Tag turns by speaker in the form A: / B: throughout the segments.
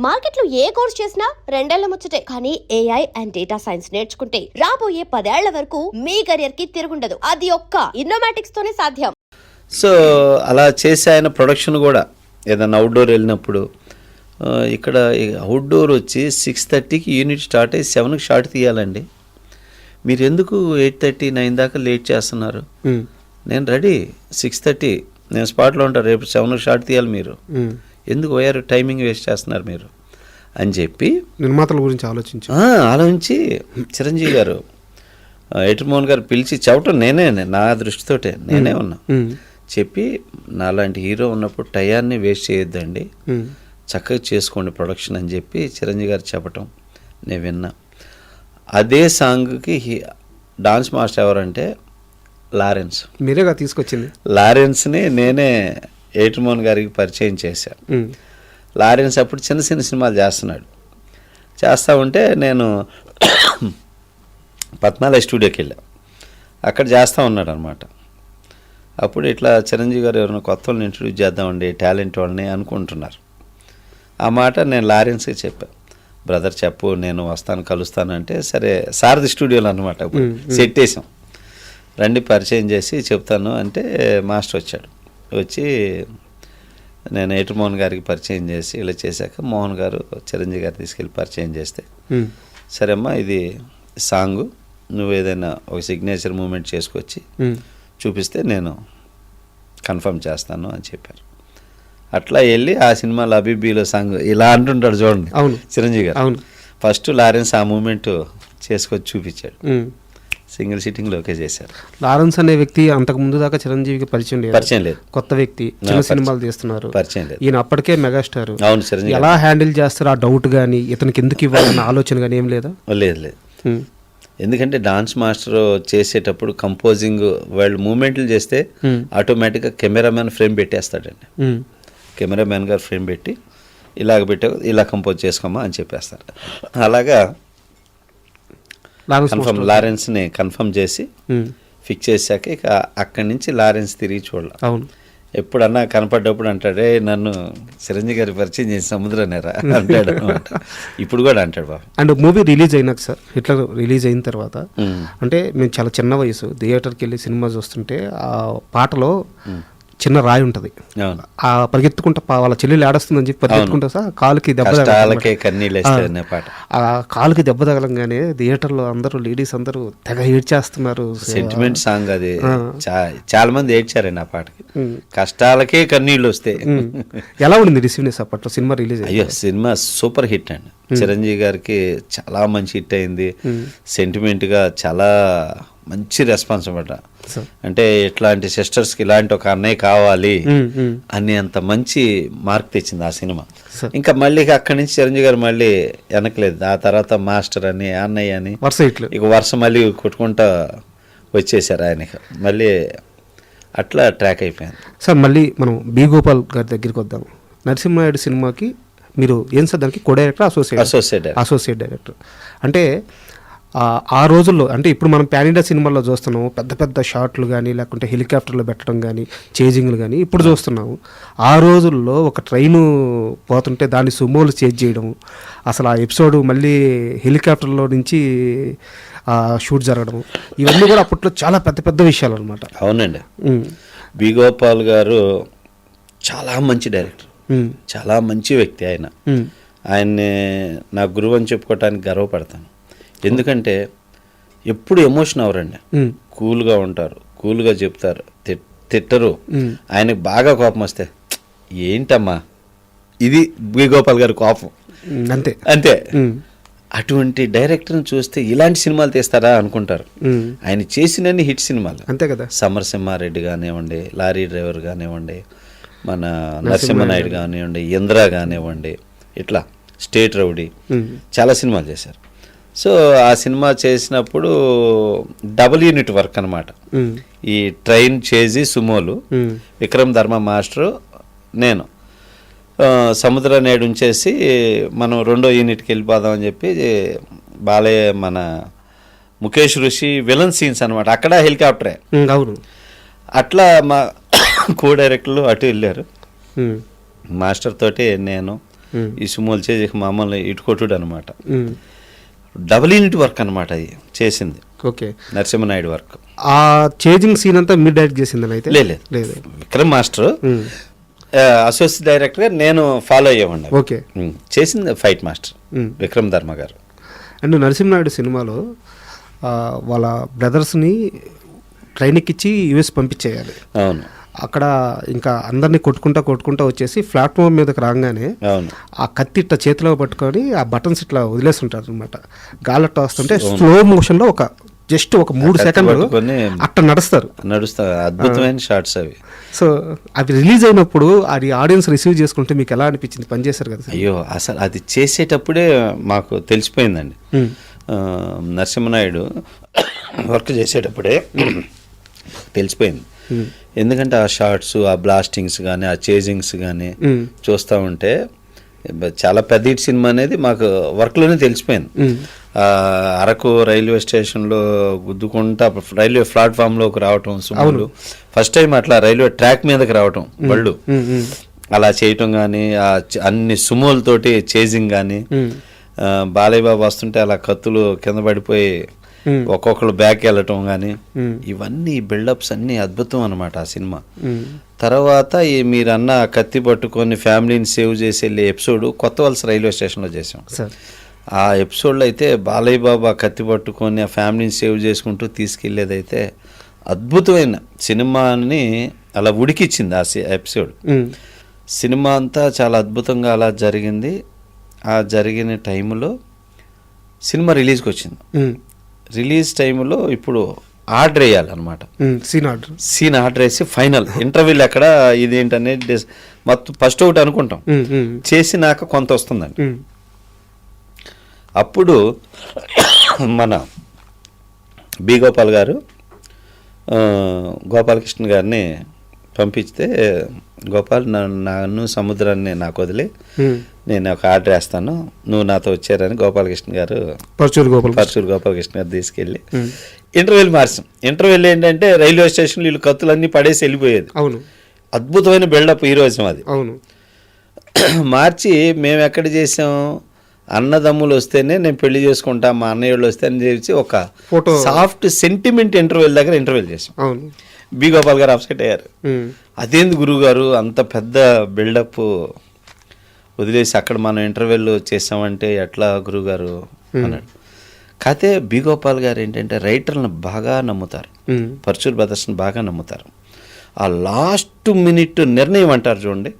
A: మార్కెట్లో ఏ కోర్స్ చేసినా రెండేళ్ల ముచ్చటే. కానీ ఏఐ అండ్ డేటా సైన్స్ నేర్చుకుంటే రాబోయే 10 ఏళ్ల వరకు మీ కెరియర్ కి తిరుగుండదు. అది ఒక్క ఇన్నోమాటిక్స్ తోనే సాధ్యం.
B: సో అలా చేసి ఆయన ప్రొడక్షన్ కూడా ఏదైనా అవుట్డోర్ వెళ్ళినప్పుడు ఇక్కడ అవుట్డోర్ వచ్చి 6:30కి యూనిట్ స్టార్ట్ అయ్యి 7కి షార్ట్ తీయాలండి. మీరు ఎందుకు 8:30, 9 దాకా లేట్ చేస్తున్నారు? నేను రెడీ 6:30 నేను స్పాట్లో ఉంటాను, రేపు 7కి షార్ట్ తీయాలి, మీరు ఎందుకు పోయారు, టైమింగ్ వేస్ట్ చేస్తున్నారు మీరు అని చెప్పి
C: నిర్మాతల గురించి
B: ఆలోచించి చిరంజీవి గారు ఏటర్మోహన్ గారు పిలిచి చెప్పటం నేనే, నా దృష్టితోటే నేనే ఉన్నా. చెప్పి నాలాంటి హీరో ఉన్నప్పుడు టయాన్ని వేస్ట్ చేయొద్దండి, చక్కగా చేసుకోండి ప్రొడక్షన్ అని చెప్పి చిరంజీవి గారు చెప్పటం నేను విన్నా. అదే సాంగ్కి డాన్స్ మాస్టర్ ఎవరంటే లారెన్స్.
C: మీరేగా తీసుకొచ్చింది
B: లారెన్స్ని నేనే ఏటర్మోహన్ గారికి పరిచయం చేశాను. లారెన్స్ అప్పుడు చిన్న చిన్న సినిమాలు చేస్తూ ఉంటే నేను పద్మాలయ స్టూడియోకి వెళ్ళా, అక్కడ చేస్తూ ఉన్నాడు అనమాట. అప్పుడు ఇట్లా చిరంజీవి గారు ఎవరైనా కొత్త వాళ్ళని ఇంట్రడ్యూస్ చేద్దామండి, టాలెంట్ వాళ్ళని అనుకుంటున్నారు. ఆ మాట నేను లారెన్స్కి చెప్పాను, బ్రదర్ చెప్పు, నేను వస్తాను కలుస్తానంటే సరే సారథి స్టూడియోలో అనమాట. అప్పుడు సెట్ వేసాం, రండి పరిచయం చేసి చెప్తాను అంటే మాస్టర్ వచ్చాడు. వచ్చి నేను ఏటర్మోహన్ గారికి పరిచయం చేసి ఇలా చేశాక మోహన్ గారు చిరంజీవి గారు తీసుకెళ్ళి పరిచయం చేస్తే, సరే అమ్మా ఇది సాంగు, నువ్వు ఏదైనా ఒక సిగ్నేచర్ మూమెంట్ చేసుకొచ్చి చూపిస్తే నేను కన్ఫర్మ్ చేస్తాను అని చెప్పారు. అట్లా వెళ్ళి ఆ సినిమాలో అబీబీలో సాంగ్ ఇలా అంటుంటాడు చూడండి చిరంజీవి గారు. ఫస్ట్ లారెన్స్ ఆ మూమెంట్ చేసుకొచ్చి చూపించాడు, సింగిల్ సిట్టింగ్లో ఓకే చేశారు.
C: లారెన్స్ అనే వ్యక్తి అంతకు ముందు దాకా చిరంజీవికి పరిచయం లేదు, కొత్త వ్యక్తి, చిన్న సినిమాలు తీస్తున్నారు,
B: పరిచయం లేదు.
C: ఈయన అప్పటికే మెగాస్టార్.
B: అవును, చిరంజీవి
C: ఎలా హ్యాండిల్ చేస్తారు ఆ డౌట్ కానీ, ఇతనికి ఎందుకు ఇవ్వాలన్న ఆలోచన కానీ ఏం లేదా?
B: లేదు. ఎందుకంటే డాన్స్ మాస్టర్ చేసేటప్పుడు కంపోజింగ్ వాళ్ళు మూమెంట్లు చేస్తే ఆటోమేటిక్గా కెమెరామ్యాన్ ఫ్రేమ్ పెట్టేస్తాడండి. కెమెరామ్యాన్ గారు ఫ్రేమ్ పెట్టి ఇలాగ పెట్టా, ఇలా కంపోజ్ చేసుకోమా అని చెప్పేస్తారు. అలాగా లారెన్స్ని కన్ఫర్మ్ చేసి ఫిక్స్ చేశాక ఇక అక్కడి నుంచి లారెన్స్ తిరిగి చూడాలి.
C: అవును,
B: ఎప్పుడన్నా కనపడ్డప్పుడు అంటాడే నన్ను చిరంజీవి గారి పరిచయం చేసి సముద్రనేరా అంటాడు అనమాట. ఇప్పుడు కూడా అంటాడు బాబు.
C: అండ్ మూవీ రిలీజ్ అయినాక సార్, ఇట్లా రిలీజ్ అయిన తర్వాత అంటే మేము చాలా చిన్న వయసు థియేటర్కి వెళ్ళి సినిమా చూస్తుంటే ఆ పాటలో చిన్న రాయి ఉంటుంది, ఆ పరిగెత్తుకుంటా వాళ్ళ చెల్లెలు ఆడస్తుందని చెప్పి పరిగెత్తుకుంటా సార్ కాలుకి దెబ్బ ఆ కాలుకి దెబ్బ తగలంగానే థియేటర్లో అందరూ లేడీస్ అందరూ తెగ ఏడ్చేస్తున్నారు.
B: సెంటిమెంట్ సాంగ్ అది, చాలా మంది ఏడ్చారండి ఆ పాటకి. కష్టాలకే కన్నీళ్ళు వస్తాయి.
C: ఎలా ఉండింది రిసీవ్నెస్ అప్పట్లో సినిమా రిలీజ్?
B: అయ్యో సినిమా సూపర్ హిట్ అండి, చిరంజీవి గారికి చాలా మంచి హిట్ అయింది. సెంటిమెంట్గా చాలా మంచి రెస్పాన్స్ అన్నమాట. అంటే ఇట్లాంటి సిస్టర్స్కి ఇలాంటి ఒక అన్నయ్య కావాలి అని అంత మంచి మార్క్ తెచ్చింది ఆ సినిమా. ఇంకా మళ్ళీ అక్కడి నుంచి చిరంజీవి గారు మళ్ళీ వెనకలేదు. ఆ తర్వాత మాస్టర్ అని, అన్నయ్య అని ఇక వరుస మళ్ళీ కొట్టుకుంటా వచ్చేసారు ఆయనకి. మళ్ళీ అట్లా ట్రాక్ అయిపోయింది.
C: సార్ మళ్ళీ మనం బి గోపాల్ గారి దగ్గరికి వద్దాము. నరసింహారెడ్డి సినిమాకి మీరు ఏం సార్ దానికి కో డైరెక్టర్, అసోసియేట్ డైరెక్టర్. అంటే ఆ రోజుల్లో అంటే ఇప్పుడు మనం పాన్ ఇండియా సినిమాల్లో చూస్తున్నాము, పెద్ద పెద్ద షాట్లు కానీ లేకుంటే హెలికాప్టర్లో పెట్టడం కానీ చేజింగ్లు కానీ ఇప్పుడు చూస్తున్నాము. ఆ రోజుల్లో ఒక ట్రైను పోతుంటే దాన్ని సుమోలు చేజ్ చేయడం, అసలు ఆ ఎపిసోడ్ మళ్ళీ హెలికాప్టర్లో నుంచి షూట్ జరగడం, ఇవన్నీ కూడా అప్పట్లో చాలా పెద్ద పెద్ద విషయాలు అనమాట.
B: అవునండి, బి గోపాల్ గారు చాలా మంచి డైరెక్టర్, చాలా మంచి వ్యక్తి. ఆయన్ని నా గురువు అని చెప్పుకోవటానికి గర్వపడతాను. ఎందుకంటే ఎప్పుడు ఎమోషన్ అవరండి, కూల్గా ఉంటారు, కూల్గా చెప్తారు, తిట్టరు. ఆయనకు బాగా కోపం వస్తే ఏంటమ్మా ఇది బి గోపాల్ గారి కోపం అంతే. అటువంటి డైరెక్టర్ని చూస్తే ఇలాంటి సినిమాలు తీస్తారా అనుకుంటారు. ఆయన చేసినన్ని హిట్ సినిమాలు అంతే కదా. సమరసింహారెడ్డి కానివ్వండి, లారీ డ్రైవర్ కానివ్వండి, మన నరసింహనాయుడు కానివ్వండి, ఇంద్ర కానివ్వండి, ఇట్లా స్టేట్ రౌడీ, చాలా సినిమాలు చేశారు. సో ఆ సినిమా చేసినప్పుడు డబుల్ యూనిట్ వర్క్ అనమాట. ఈ ట్రైన్ చేసి సుమోలు, విక్రమ్ ధర్మ మాస్టరు, నేను సముద్ర నేడు ఉంచేసి మనం 2వ యూనిట్కి వెళ్ళిపోదామని చెప్పి బాలయ్య మన ముఖేష్ ఋషి విలన్ సీన్స్ అనమాట. అక్కడ హెలికాప్టరే. అట్లా మా కో డైరెక్టర్లు అటు వెళ్ళారు. మాస్టర్ తోటి నేను ఈ సుమోలు చేసి మమ్మల్ని ఇటుకొట్టుడు అనమాట. డబుల్ యూనిట్ వర్క్ అనమాట అది చేసింది.
C: Okay,
B: Narasimha Naidu work.
C: ఆ చేజింగ్ సీన్ అంతా మీరు డైరెక్ట్ చేసిందని అయితే?
B: లేదు, విక్రమ్ మాస్టర్ అసోసియేట్ డైరెక్టర్గా నేను ఫాలో అయ్యేవాడిని.
C: ఓకే,
B: చేసింది ఫైట్ మాస్టర్ విక్రమ్ ధర్మ గారు.
C: అండ్ నరసింహనాయుడు సినిమాలో వాళ్ళ బ్రదర్స్ని ట్రైన్ ఎక్కించి యూఎస్ పంపించేయాలి.
B: అవును.
C: అక్కడ ఇంకా అందరినీ కొట్టుకుంటా వచ్చేసి ప్లాట్ఫామ్ మీదకి రాగానే
B: అవును,
C: ఆ కత్తి ఇట్లా చేతిలో పట్టుకొని ఆ బటన్స్ ఇట్లా వదిలేస్తుంటారు అనమాట. గాలట్ట వస్తుంటే స్లో మోషన్లో జస్ట్ ఒక 3 సెకండ్లు అట్లా నడుస్తారు.
B: అద్భుతమైన షార్ట్స్ అవి.
C: సో అవి రిలీజ్ అయినప్పుడు అది ఆడియన్స్ రిసీవ్ చేసుకుంటే మీకు ఎలా అనిపించింది? పనిచేశారు కదా?
B: అయ్యో, అసలు అది చేసేటప్పుడే మాకు తెలిసిపోయిందండి. నరసింహనాయుడు వర్క్ చేసేటప్పుడే తెలిసిపోయింది. ఎందుకంటే ఆ షార్ట్స్, ఆ బ్లాస్టింగ్స్ కానీ, ఆ చేజింగ్స్ కానీ చూస్తూ ఉంటే చాలా పెద్ద హిట్ సినిమా అనేది మాకు వర్క్లోనే తెలిసిపోయింది. అరకు రైల్వే స్టేషన్లో గుద్దుకుంటా రైల్వే ప్లాట్ఫామ్లోకి రావటం సుమోలు, ఫస్ట్ టైం అట్లా రైల్వే ట్రాక్ మీదకి రావటం బళ్ళు అలా చేయటం కానీ, అన్ని సుమోలతోటి చేజింగ్ కానీ, బాలయ్య బాబు వస్తుంటే అలా కత్తులు కింద పడిపోయి ఒక్కొక్కరు బ్యాక్ వెళ్ళటం కానీ, ఇవన్నీ బిల్డప్స్ అన్నీ అద్భుతం అనమాట ఆ సినిమా. తర్వాత మీరు అన్న కత్తి పట్టుకొని ఫ్యామిలీని సేవ్ చేసి వెళ్ళే ఎపిసోడ్ కొత్త వలస రైల్వే స్టేషన్లో చేసాం. ఆ ఎపిసోడ్లో అయితే బాలయ్య బాబు కత్తి పట్టుకొని ఆ ఫ్యామిలీని సేవ్ చేసుకుంటూ తీసుకెళ్లేదైతే అద్భుతమైన సినిమాని అలా ఉడికిచ్చింది ఆ ఎపిసోడ్. సినిమా అంతా చాలా అద్భుతంగా అలా జరిగింది. ఆ జరిగిన టైంలో సినిమా రిలీజ్కి వచ్చింది. రిలీజ్ టైంలో ఇప్పుడు ఆర్డర్ వేయాలన్నమాట. సీన్ ఆర్డర్ వేసి ఫైనల్ ఇంటర్వ్యూలు ఎక్కడ ఇదేంటనేది మొత్తం ఫస్ట్ ఒకటి అనుకుంటాం, చేసినాక కొంత వస్తుందండి. అప్పుడు మన బి గోపాల్ గారు గోపాలకృష్ణ గారిని పంపిస్తే, గోపాల్ నన్ను సముద్రాన్ని నాకు వదిలి నేను ఒక ఆర్డర్ వేస్తాను, నువ్వు నాతో వచ్చారని గోపాలకృష్ణ గారు పరచూరు గోపాలకృష్ణ గారు తీసుకెళ్ళి ఇంటర్వ్యూలు మార్చాం. ఇంటర్వ్యూలు ఏంటంటే రైల్వే స్టేషన్లో వీళ్ళు కత్తులన్నీ పడేసి వెళ్ళిపోయేది.
C: అవును,
B: అద్భుతమైన బిల్డప్ హీరోయిజం అది.
C: అవును,
B: మార్చి మేము ఎక్కడ చేసాం, అన్నదమ్ములు వస్తేనే నేను పెళ్లి చేసుకుంటా, మా అన్నయ్యళ్ళు వస్తే అని చెప్పి ఒక సాఫ్ట్ సెంటిమెంట్ ఇంటర్వ్యూల దగ్గర ఇంటర్వ్యూలు చేసాం. బి గోపాల్ గారు అప్సెట్ అయ్యారు. అదేంది గురువు గారు అంత పెద్ద బిల్డప్ వదిలేసి అక్కడ మనం ఇంటర్వ్యూలు చేసామంటే ఎట్లా గురువుగారు అన్నాడు. కాకపోతే బి గోపాల్ గారు ఏంటంటే రైటర్లను బాగా నమ్ముతారు, పరచూరు బ్రదర్స్ని బాగా నమ్ముతారు. ఆ లాస్ట్ మినిట్ నిర్ణయం అంటారు చూడండి,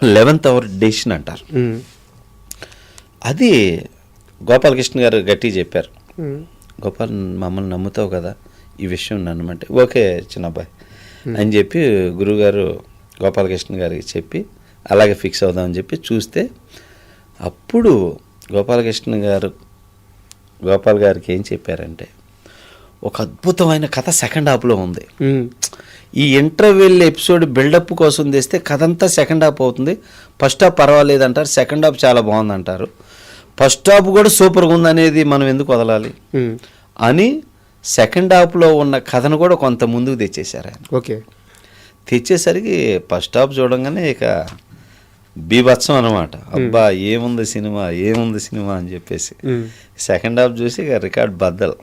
B: 11th hour డెసిషన్ అంటారు. అది గోపాలకృష్ణ గారు గట్టిగా చెప్పారు. గోపాల్ మమ్మల్ని నమ్ముతావు కదా ఈ విషయం నన్ను అంటే, ఓకే చిన్నబ్బాయి అని చెప్పి గురువుగారు గోపాలకృష్ణ గారికి చెప్పి అలాగే ఫిక్స్ అవుదామని చెప్పి చూస్తే, అప్పుడు గోపాల్ గారికి ఏం చెప్పారంటే, ఒక అద్భుతమైన కథ సెకండ్ హాఫ్లో ఉంది. ఈ ఇంటర్వెల్ ఎపిసోడ్ బిల్డప్ కోసం తెస్తే కథ అంతా సెకండ్ హాఫ్ అవుతుంది. ఫస్ట్ హాఫ్ పర్వాలేదు అంటారు, సెకండ్ హాఫ్ చాలా బాగుంది అంటారు, ఫస్ట్ హాఫ్ కూడా సూపర్గా ఉంది అనేది మనం ఎందుకు వదలాలి అని సెకండ్ హాఫ్లో ఉన్న కథను కూడా కొంత ముందుకు తెచ్చేశారు ఆయన.
C: ఓకే,
B: తెచ్చేసరికి ఫస్ట్ హాఫ్ చూడంగానే ఇక బీభత్సం అనమాట. అబ్బా ఏముంది సినిమా అని చెప్పేసి సెకండ్ హాఫ్ చూసి ఇక రికార్డ్ బద్దలు.